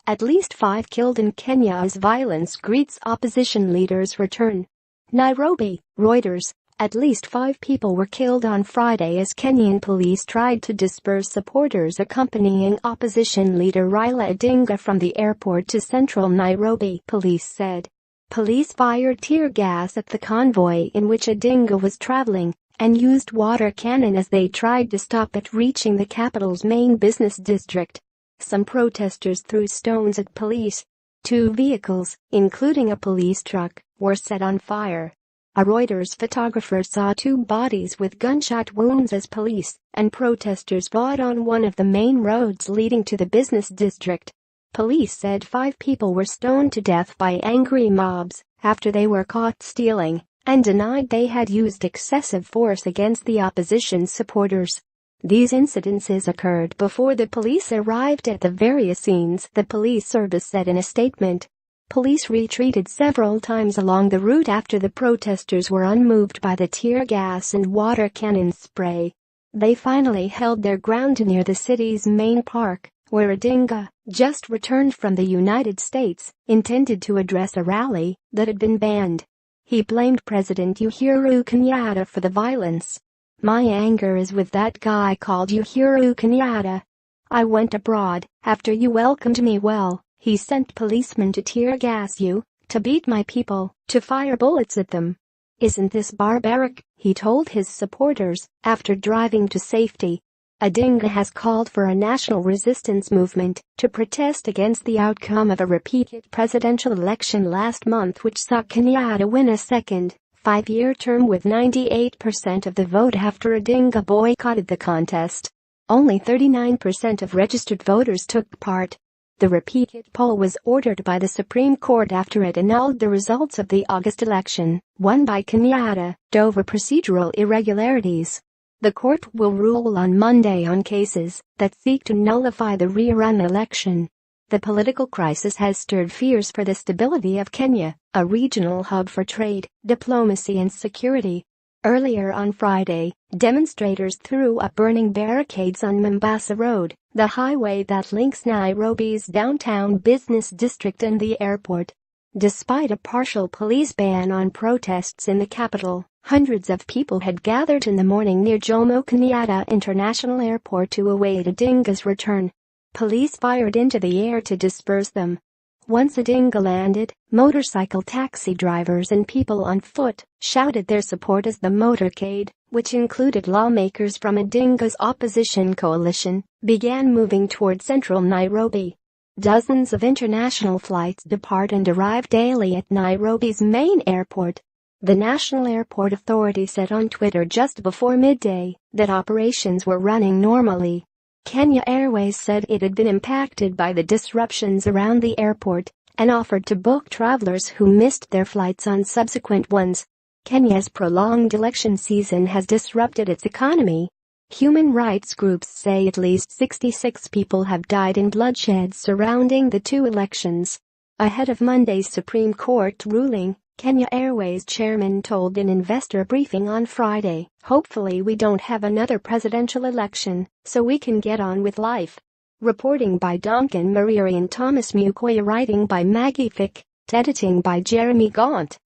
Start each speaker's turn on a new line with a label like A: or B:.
A: At least 5 killed in Kenya as violence greets opposition leader's return. Nairobi, Reuters. At least 5 people were killed on Friday as Kenyan police tried to disperse supporters accompanying opposition leader Raila Odinga from the airport to central Nairobi, police said. Police fired tear gas at the convoy in which Odinga was traveling and used water cannon as they tried to stop it reaching the capital's main business district. Some protesters threw stones at police. 2 vehicles, including a police truck, were set on fire. A Reuters photographer saw 2 bodies with gunshot wounds as police and protesters fought on one of the main roads leading to the business district. Police said 5 people were stoned to death by angry mobs after they were caught stealing and denied they had used excessive force against the opposition supporters. These incidences occurred before the police arrived at the various scenes, the police service said in a statement. Police retreated several times along the route after the protesters were unmoved by the tear gas and water cannon spray. They finally held their ground near the city's main park, where Odinga, just returned from the United States, intended to address a rally that had been banned. He blamed President Uhuru Kenyatta for the violence. "My anger is with that guy called Uhuru Kenyatta. I went abroad after you welcomed me well. He sent policemen to tear gas you, to beat my people, to fire bullets at them. Isn't this barbaric?" he told his supporters after driving to safety. Odinga has called for a national resistance movement to protest against the outcome of a repeated presidential election last month which saw Kenyatta win a second, 5-year term with 98% of the vote after Odinga boycotted the contest. Only 39% of registered voters took part. The repeated poll was ordered by the Supreme Court after it annulled the results of the August election, won by Kenyatta, over procedural irregularities. The court will rule on Monday on cases that seek to nullify the rerun election. The political crisis has stirred fears for the stability of Kenya, a regional hub for trade, diplomacy and security. Earlier on Friday, demonstrators threw up burning barricades on Mombasa Road, the highway that links Nairobi's downtown business district and the airport. Despite a partial police ban on protests in the capital, hundreds of people had gathered in the morning near Jomo Kenyatta International Airport to await Odinga's return. Police fired into the air to disperse them. Once Odinga landed, motorcycle taxi drivers and people on foot shouted their support as the motorcade, which included lawmakers from Odinga's opposition coalition, began moving toward central Nairobi. Dozens of international flights depart and arrive daily at Nairobi's main airport. The National Airport Authority said on Twitter just before midday that operations were running normally. Kenya Airways said it had been impacted by the disruptions around the airport and offered to book travelers who missed their flights on subsequent ones. Kenya's prolonged election season has disrupted its economy. Human rights groups say at least 66 people have died in bloodshed surrounding the 2 elections. Ahead of Monday's Supreme Court ruling, Kenya Airways chairman told an investor briefing on Friday, "Hopefully we don't have another presidential election, so we can get on with life." Reporting by Duncan Mariri and Thomas Mukoya, writing by Maggie Fick, editing by Jeremy Gaunt.